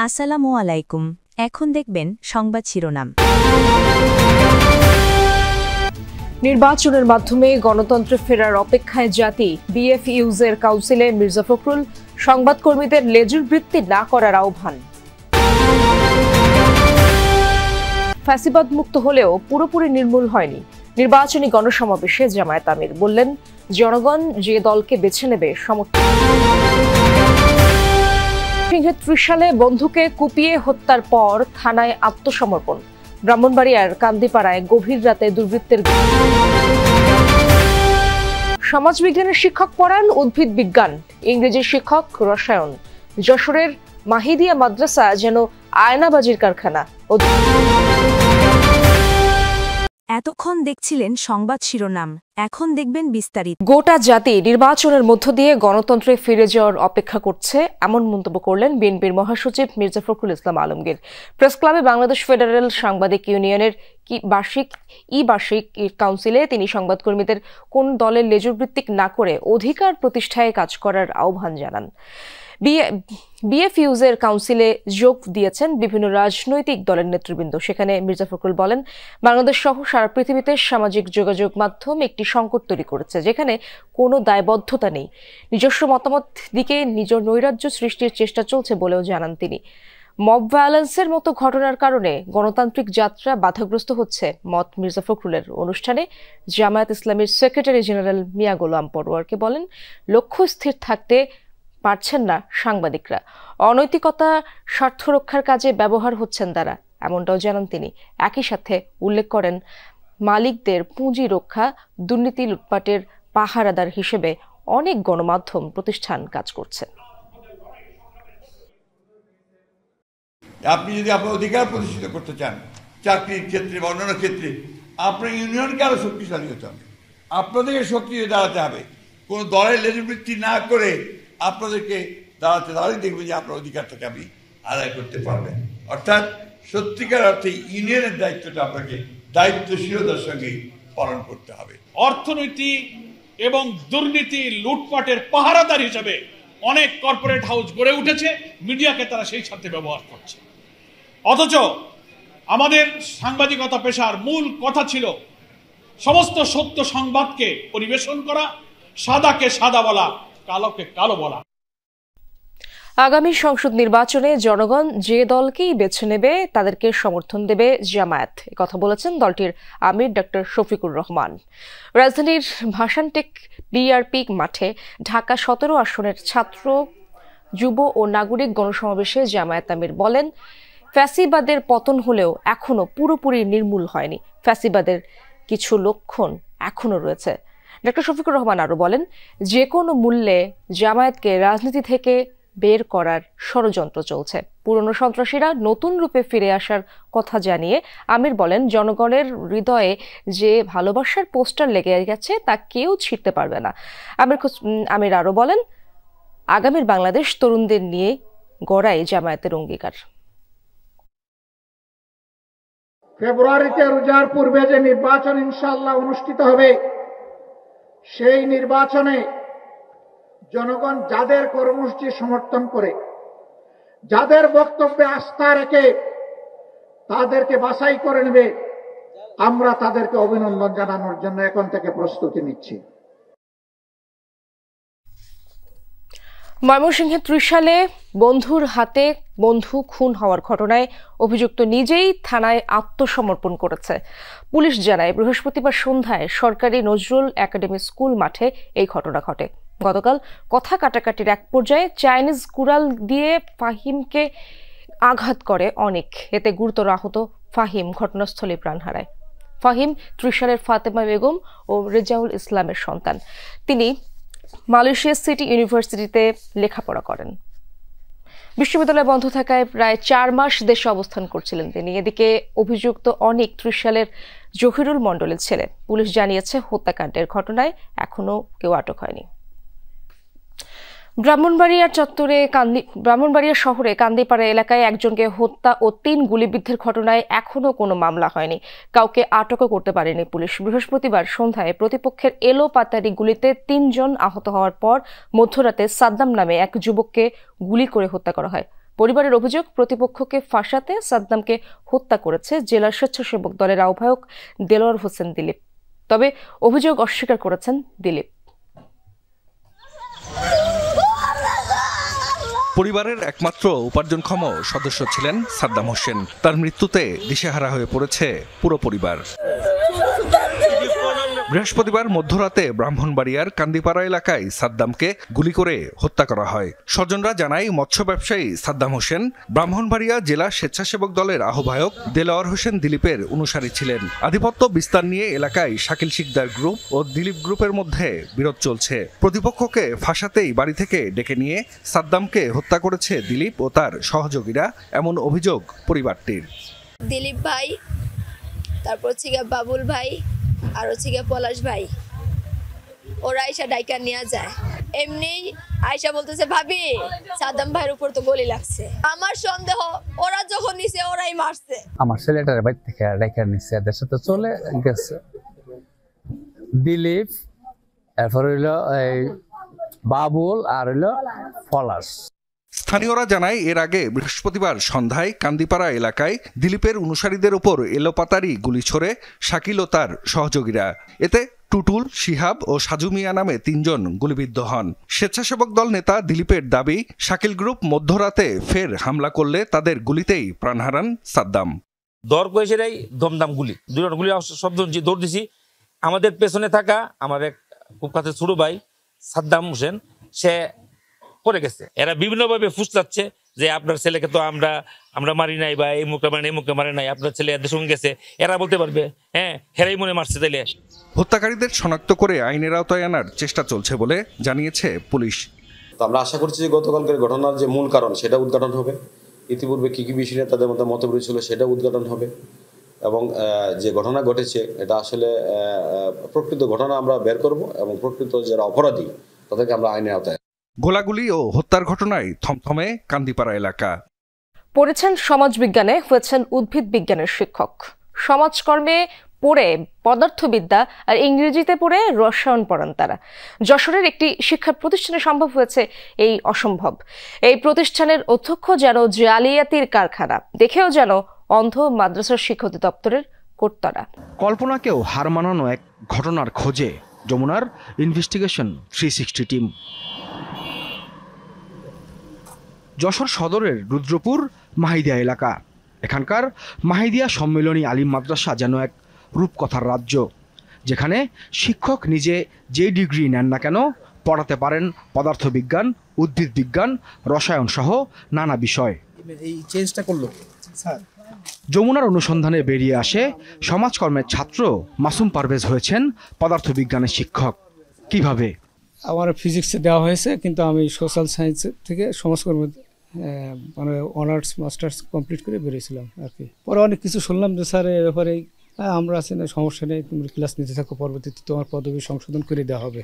আসসালামু আলাইকুম। এখন দেখবেন সংবাদ শিরোনাম। নির্বাচনের মাধ্যমে গণতন্ত্রে ফেরার অপেক্ষায় জাতি, বিএফইউজের কাউন্সিলে মির্জা ফখরুল সংবাদকর্মীদের লেজুর বৃত্তি না করার আহ্বান। ফ্যাসিবাদ মুক্ত হলেও পুরোপুরি নির্মূল হয়নি, নির্বাচনী গণসমাবেশে জামায়াত আমির বললেন, জনগণ যে দলকে বেছে নেবে সমর্থন। সালে বন্ধুকে কুপিয়ে হত্যার পর থানায় আত্মসমর্পণ। ব্রাহ্মণবাড়িয়ার কান্দিপাড়ায় গভীর রাতে দুর্বৃত্তের। সমাজবিজ্ঞানের শিক্ষক পড়ান উদ্ভিদ বিজ্ঞান, ইংরেজি শিক্ষক রসায়ন। যশোরের মাহিদিয়া মাদ্রাসা যেন আয়নাবাজির কারখানা। এতক্ষণ দেখছিলেন সংবাদ শিরোনাম, এখন দেখবেন বিস্তারিত। গোটা জাতি নির্বাচনের মধ্য দিয়ে গণতন্ত্রে ফিরে যাওয়ার অপেক্ষা করছে, এমন মন্তব্য করলেন বিএনপির মহাসচিব মির্জা ফখরুল ইসলাম আলমগীর। প্রেস ক্লাবে বাংলাদেশ ফেডারেল সাংবাদিক ইউনিয়নের বার্ষিক কাউন্সিলে তিনি সংবাদকর্মীদের কোন দলের লেজুরভিত্তিক না করে অধিকার প্রতিষ্ঠায় কাজ করার আহ্বান জানান। বিএফইউজের কাউন্সিলে যোগ দিয়েছেন বিভিন্ন রাজনৈতিক দলের নেতৃবৃন্দ। সেখানে মির্জা ফখরুল বলেন, বাংলাদেশ সহ সারা পৃথিবীতে সামাজিক যোগাযোগ মাধ্যম একটি সংকট তৈরি করেছে, যেখানে কোনো দায়বদ্ধতা নেই। নিজস্ব মতামত দিকে নিজ নৈরাজ্য সৃষ্টির চেষ্টা চলছে বলেও জানান তিনি। মব ভায়োলেন্সের মতো ঘটনার কারণে গণতান্ত্রিক যাত্রা বাধাগ্রস্ত হচ্ছে মত মির্জা ফখরুলের। অনুষ্ঠানে জামায়াত ইসলামীর সেক্রেটারি জেনারেল মিয়া গোলাম পরোয়ারকে বলেন, লক্ষ্য স্থির থাকতে পারছেন না সাংবাদিকরা, অনৈতিকতা স্বার্থ রক্ষার কাজে ব্যবহার হচ্ছেন তারা, এমনটাও জানান তিনি। একই সাথে উল্লেখ করেন, মালিকদের পুঁজি রক্ষা, দুর্নীতি লুটপাটের পাহারাদার হিসেবে অনেক গণমাধ্যম প্রতিষ্ঠান কাজ করছে। আপনি যদি আপনার অধিকার প্রতিষ্ঠিত করতে চান, চাকরির ক্ষেত্রে বা অন্যান্য ক্ষেত্রে, আপনার ইউনিয়নকে আরো শক্তিশালী হতে হবে, আপনাদেরকে শক্তি দাঁড়াতে হবে। কোনো দলের লেজুবৃত্তি না করে আপনাদেরকে দাঁড়াতে, তাহলেই দেখবেন যে আপনার অধিকারটাকে আপনি আদায় করতে পারবেন। অর্থাৎ সত্যিকার অর্থে ইউনিয়নের দায়িত্বটা আপনাকে দায়িত্বশীলতার সঙ্গে পালন করতে হবে। অর্থনীতি এবং দুর্নীতি লুটপাটের পাহারাদার হিসেবে অনেক কর্পোরেট হাউস গড়ে উঠেছে, মিডিয়াকে তারা সেই সাথে ব্যবহার করছে। অথচ আমাদের সাংবাদিকতা পেশার মূল কথা ছিল সমস্ত সত্য সংবাদকে পরিবেশন করা, সাদাকে সাদা বলা, কালোকে কালো বলা। আগামী সংসদ নির্বাচনে জনগণ যে দলকেই বেছে নেবে তাদেরকে সমর্থন দেবে জামায়াত, কথা বলেছেন দলটির আমির ডক্টর শফিকুর রহমান। রাজধানীর ভাসানটেক বিআরপি মাঠে ঢাকা 17 আসনের ছাত্র, যুব ও নাগরিক গণসমাবেশে জামায়াত আমির বলেন, ফ্যাসিবাদের পতন হলেও এখনো পুরোপুরি নির্মূল হয়নি, ফ্যাসিবাদের কিছু লক্ষণ এখনো রয়েছে। ডক্টর শফিকুর রহমান আরো বলেন, যে কোনো মূল্যে জামায়াতকে রাজনীতি থেকে বের করার ষড়যন্ত্র চলছে। পুরনো সন্ত্রাসীরা নতুন রূপে ফিরে আসার কথা জানিয়ে আমির বলেন, জনগণের হৃদয়ে যে ভালোবাসার পোস্টার লেগে গেছে তা কেউ ছিঁড়তে পারবে না। আমির আরো বলেন, আগামীর বাংলাদেশ তরুণদের নিয়ে গড়াই জামায়াতের অঙ্গীকার। ফেব্রুয়ারিতে রোজার পূর্বে যে নির্বাচন ইনশাআল্লাহ অনুষ্ঠিত হবে, সেই নির্বাচনে জনগণ যাদের কর্মসূচি সমর্থন করে, যাদের বক্তব্যে আস্থা রেখে তাদেরকে বাছাই করে নেবে, আমরা তাদেরকে অভিনন্দন জানানোর জন্য এখন থেকে প্রস্তুতি নিচ্ছি। ময়মনসিংহে ত্রিশালে বন্ধুর হাতে বন্ধু খুন হওয়ার ঘটনায় অভিযুক্ত নিজেই থানায় আত্মসমর্পণ করেছে। পুলিশ জানায়, বৃহস্পতিবার সন্ধ্যায় সরকারি নজরুল একাডেমি স্কুল মাঠে এই ঘটনা ঘটে। গতকাল কথা কাটাকাটির এক পর্যায়ে চাইনিজ কুড়াল দিয়ে ফাহিমকে আঘাত করে অনেক। এতে গুরুতর আহত ফাহিম ঘটনাস্থলে প্রাণ হারায়। ফাহিম ত্রিশালের ফাতেমা বেগম ও রেজাউল ইসলামের সন্তান। তিনি মালয়েশিয়া সিটি ইউনিভার্সিটিতে লেখাপড়া করেন। বিশ্ববিদ্যালয় বন্ধ থাকায় প্রায় 4 মাস দেশে অবস্থান করছিলেন তিনি। এদিকে অভিযুক্ত অনেক ত্রিশালের জহিরুল মণ্ডলের ছেলে। পুলিশ জানিয়েছে, হত্যাকাণ্ডের ঘটনায় এখনো কেউ আটক হয়নি। ব্রাহ্মণবাড়িয়া শহরে কান্দিপাড়া এলাকায় একজনকে হত্যা ও 3 গুলিবিদ্ধের ঘটনায় এখনো কোনো মামলা হয়নি, কাউকে আটকও করতে পারেনি পুলিশ। বৃহস্পতিবার সন্ধ্যায় প্রতিপক্ষের এলোপাতাড়ি গুলিতে 3 জন আহত হওয়ার পর মধ্যরাতে সাদ্দাম নামে এক যুবককে গুলি করে হত্যা করা হয়। পরিবারের অভিযোগ, প্রতিপক্ষকে ফাঁসাতে সাদ্দামকে হত্যা করেছে জেলা স্বেচ্ছাসেবক দলের আহ্বায়ক দেলোয়ার হোসেন দিলীপ। তবে অভিযোগ অস্বীকার করেছেন দিলীপ। পরিবারের একমাত্র উপার্জনক্ষম সদস্য ছিলেন সাদ্দাম হোসেন। তার মৃত্যুতে দিশেহারা হয়ে পড়েছে পুরো পরিবার। বৃহস্পতিবার মধ্যরাতে ব্রাহ্মণবাড়িয়ার কান্দিপাড়া এলাকায় সাদ্দামকে গুলি করে হত্যা করা হয়। স্বজনরা জানায়, মৎস্য ব্যবসায়ী সাদ্দাম হোসেন ব্রাহ্মণবাড়িয়া জেলা স্বেচ্ছাসেবক দলের আহ্বায়ক দেলোয়ার হোসেন দিলীপের অনুসারী ছিলেন। আধিপত্য বিস্তার নিয়ে এলাকায় শাকিল শিকদার গ্রুপ ও দিলীপ গ্রুপের মধ্যে বিরোধ চলছে। প্রতিপক্ষকে ফাঁসাতেই বাড়ি থেকে ডেকে নিয়ে সাদ্দামকে হত্যা করেছে দিলীপ ও তার সহযোগীরা, এমন অভিযোগ পরিবারটির। দিলীপ ভাই, তারপর হচ্ছে বাবুল ভাই, আর হচ্ছে পলাশ ভাই, ওরা আয়সা ডাইকা নিয়ে যায়। এমনি আয়সা বলতেছে, ভাবি সাদ্দাম ভাইয়ের উপর তো গুলি লাগছে। আমার সন্দেহ ওরা যখন নিছে ওরাই মারছে। আমার ছেলেটার বাড়ি থেকে ডাইকা নিচ্ছে, এদের সাথে চলে গেছে দিলীপ, এরপর হইলো এই বাবুল আর হইলো পলাশ। স্থানীয়রা জানায়, এর আগে বৃহস্পতিবার সন্ধ্যায় কান্দিপাড়া এলাকায় দিলীপের অনুসারীদের উপর এলোপাতাড়ি গুলি ছোড়ে শাকিল ও তার সহযোগীরা। এতে টুটুল, শিহাব ও সাজু মিয়া নামে 3 জন গুলিবিদ্ধ হন। স্বেচ্ছাসেবক দল নেতা দিলীপের দাবি, শাকিল গ্রুপ মধ্যরাতে ফের হামলা করলে তাদের গুলিতেই প্রাণ হারান সাদ্দাম। দর কয়েছেরাই দমদাম গুলি, 2 জন গুলি শব্দ দৌড় দিছি। আমাদের পেছনে থাকা আমার এক খুব কাছে ছোট ভাই সাদ্দাম হোসেন, সে পড়ে গেছে। এরা বিভিন্নভাবে ফুসলাচ্ছে যে আপনার ছেলেকে তো আমরা মারি নাই, বা এই মুখটা মারি, এই মুখে মারি নাই, আপনার ছেলে এদের সঙ্গে গেছে। এরা বলতে পারবে, হ্যাঁ হেরাই মনে মারছে। তাইলে হত্যাকারীদের শনাক্ত করে আইনের আওতায় আনার চেষ্টা চলছে বলে জানিয়েছে পুলিশ। তো আমরা আশা করছি যে গতকালকের ঘটনার যে মূল কারণ সেটা উদ্ঘাটন হবে। ইতিপূর্বে কী কী বিষয়ে তাদের মধ্যে মতবিরোধ ছিল সেটা উদ্ঘাটন হবে, এবং যে ঘটনা ঘটেছে এটা আসলে প্রকৃত ঘটনা আমরা বের করব, এবং প্রকৃত যারা অপরাধী তাদেরকে আমরা আইনের আওতায়। গোলাগুলি ও হত্যার ঘটনায় থমথমে কান্দিপাড়া এলাকা। পড়েছেন সমাজবিজ্ঞানে, হয়েছেন উদ্ভিদ বিজ্ঞানের শিক্ষক। সমাজকর্মে পড়ে পদার্থবিদ্যা আর ইংরেজিতে পড়ে রসায়ন পড়ান তারা। যশোরের একটি শিক্ষা প্রতিষ্ঠানে সম্ভব হয়েছে এই অসম্ভব। এই প্রতিষ্ঠানের অধ্যক্ষ যেন জালিয়াতির কারখানা, দেখেও যেন অন্ধ মাদ্রাসার শিক্ষা অধিদপ্তরের কর্তারা। কল্পনাকেও হার মানানো এক ঘটনার খোঁজে যমুনার ইনভেস্টিগেশন 360 টিম। যশোর সদরের রুদ্রপুর মাহিদিয়া এলাকা। এখানকার মাহিদিয়া সম্মেলনী আলিম মাদ্রাসা যেন এক রূপকথার রাজ্য, যেখানে শিক্ষক নিজে যে ডিগ্রি নেন না কেন পড়াতে পারেন পদার্থবিজ্ঞান, উদ্ভিদ বিজ্ঞান, রসায়ন সহ নানা বিষয়। এই চেঞ্জটা করলো স্যার। যমুনার অনুসন্ধানে বেরিয়ে আসে সমাজকর্মের ছাত্র মাসুম পারভেজ হয়েছেন পদার্থবিজ্ঞানের শিক্ষক। কিভাবে? আমার ফিজিক্সে দেওয়া হয়েছে, কিন্তু আমি সোশ্যাল সায়েন্স থেকে সমাজকর্মে মানে অনার্স মাস্টার্স কমপ্লিট করে বেরিয়েছিলাম আর কি। পরে অনেক কিছু শুনলাম যে স্যার এ ব্যাপারে আমরা আছি না, সমস্যা নেই, তুমি ক্লাস নিতে থাকো, পরবর্তীতে তোমার পদবি সংশোধন করে দেওয়া হবে।